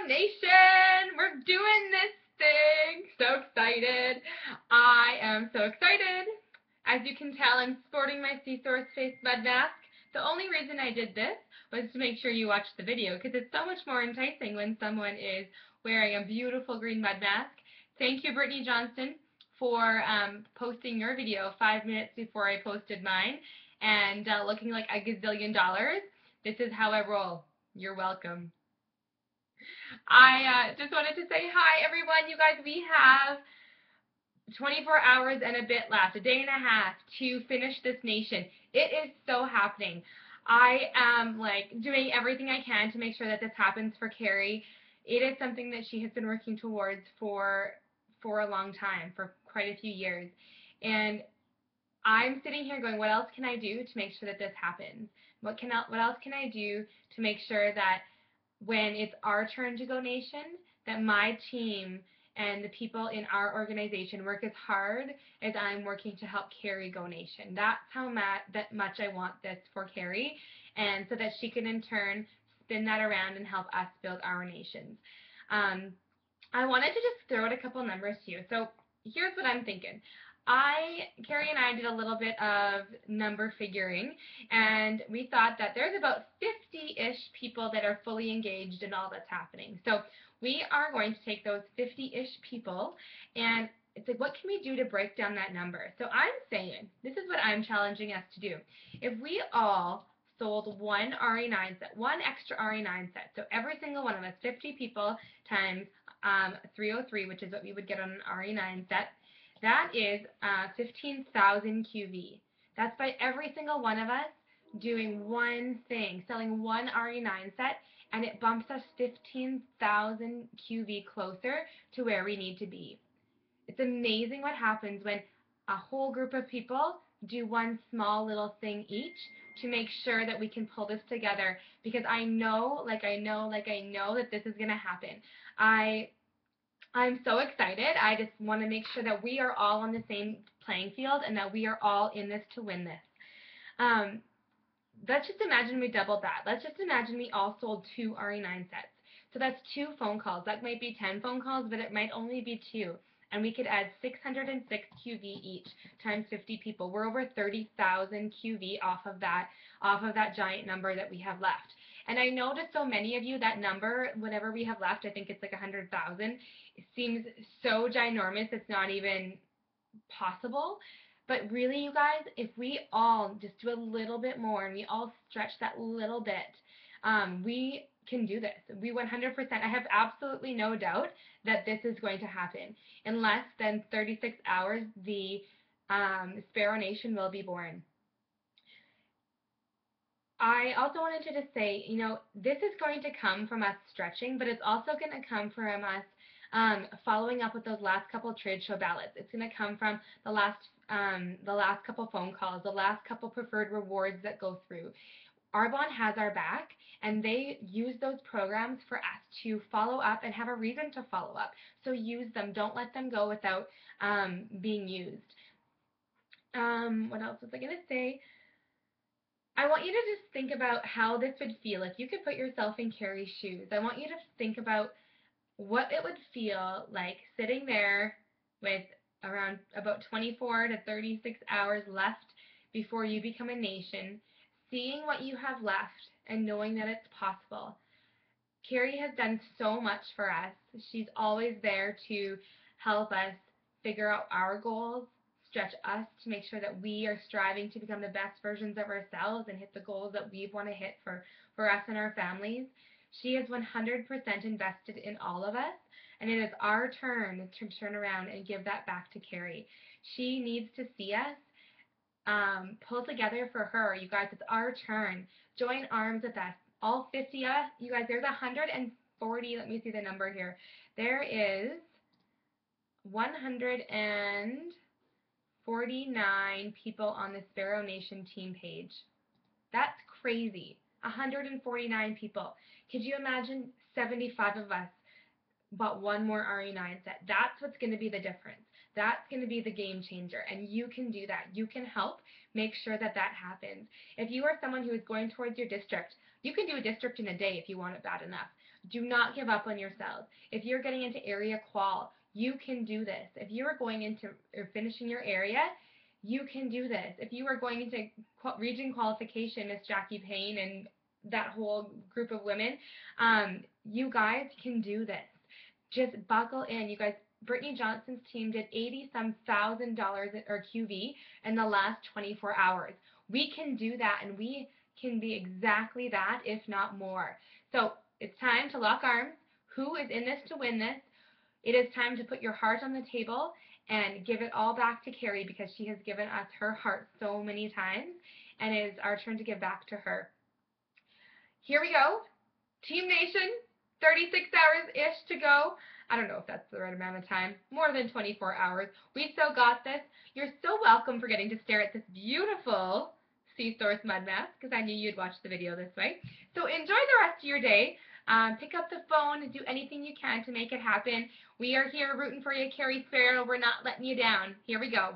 Nation! We're doing this thing! So excited! I am so excited! As you can tell, I'm sporting my Seasource face mud mask. The only reason I did this was to make sure you watch the video because it's so much more enticing when someone is wearing a beautiful green mud mask. Thank you, Brittany Johnston, for posting your video 5 minutes before I posted mine and looking like a gazillion dollars. This is how I roll. You're welcome. I just wanted to say hi, everyone. You guys, we have 24 hours and a bit left, a day and a half to finish this nation. It is so happening. I am doing everything I can to make sure that this happens for Carrie. It is something that she has been working towards for a long time, for quite a few years. And I'm sitting here going, what else can I do to make sure that this happens? What else can I do to make sure that when it's our turn to go nation, that my team and the people in our organization work as hard as I'm working to help Carrie go nation. That's how much I want this for Carrie, and so that she can in turn spin that around and help us build our nations. I wanted to just throw out a couple numbers to you. So here's what I'm thinking. Carrie and I did a little bit of number figuring, and we thought that there's about 50-ish people that are fully engaged in all that's happening. So we are going to take those 50-ish people, and it's like, what can we do to break down that number? So I'm saying, this is what I'm challenging us to do. If we all sold one RE9 set, one extra RE9 set, so every single one of us, 50 people times 303, which is what we would get on an RE9 set, that is 15,000 QV. That's by every single one of us doing one thing, selling one RE9 set, and it bumps us 15,000 QV closer to where we need to be. It's amazing what happens when a whole group of people do one small little thing each to make sure that we can pull this together, because I know that this is going to happen. I'm so excited. I just want to make sure that we are all on the same playing field and that we are all in this to win this. Let's just imagine we doubled that. Let's just imagine we all sold 2 RE9 sets. So that's 2 phone calls. That might be 10 phone calls, but it might only be 2. And we could add 606 QV each times 50 people. We're over 30,000 QV off of that giant number that we have left. And I know to so many of you that number, whatever we have left, I think it's like 100,000, it seems so ginormous it's not even possible. But really, you guys, if we all just do a little bit more and we all stretch that little bit, we can do this. We 100%, I have absolutely no doubt that this is going to happen. In less than 36 hours, the Sparrow Nation will be born. I also wanted to just say, you know, this is going to come from us stretching, but it's also going to come from us following up with those last couple trade show ballots. It's going to come from the last couple phone calls, the last couple preferred rewards that go through. Arbonne has our back, and they use those programs for us to follow up and have a reason to follow up. So use them. Don't let them go without being used. What else was I going to say? I want you to just think about how this would feel if you could put yourself in Carrie's shoes. I want you to think about what it would feel like sitting there with around about 24 to 36 hours left before you become a nation, seeing what you have left and knowing that it's possible. Carrie has done so much for us. She's always there to help us figure out our goals, stretch us to make sure that we are striving to become the best versions of ourselves and hit the goals that we want to hit for us and our families. She is 100% invested in all of us, and it is our turn to turn around and give that back to Carrie. She needs to see us pull together for her. You guys, it's our turn. Join arms with us. All 50 of us. You guys, there's 140. Let me see the number here. There is 149 people on the Sparrow Nation team page. That's crazy. 149 people. Could you imagine 75 of us bought one more RE9 set? That's what's going to be the difference. That's going to be the game changer, and you can do that. You can help make sure that that happens. If you are someone who is going towards your district, you can do a district in a day if you want it bad enough. Do not give up on yourselves. If you're getting into area qual, you can do this. If you are going into or finishing your area, you can do this. If you are going into region qualification, Miss Jackie Payne and that whole group of women, you guys can do this. Just buckle in. You guys, Brittany Johnson's team did $80-some thousand or QV in the last 24 hours. We can do that, and we can be exactly that, if not more. So it's time to lock arms. Who is in this to win this? It is time to put your heart on the table and give it all back to Carrie, because she has given us her heart so many times, and it is our turn to give back to her. Here we go. Team Nation, 36 hours-ish to go. I don't know if that's the right amount of time. More than 24 hours. We still got this. You're so welcome for getting to stare at this beautiful sea source mud mask, because I knew you'd watch the video this way. So enjoy the rest of your day. Pick up the phone and do anything you can to make it happen. We are here rooting for you, Carrie Sparrow. We're not letting you down. Here we go.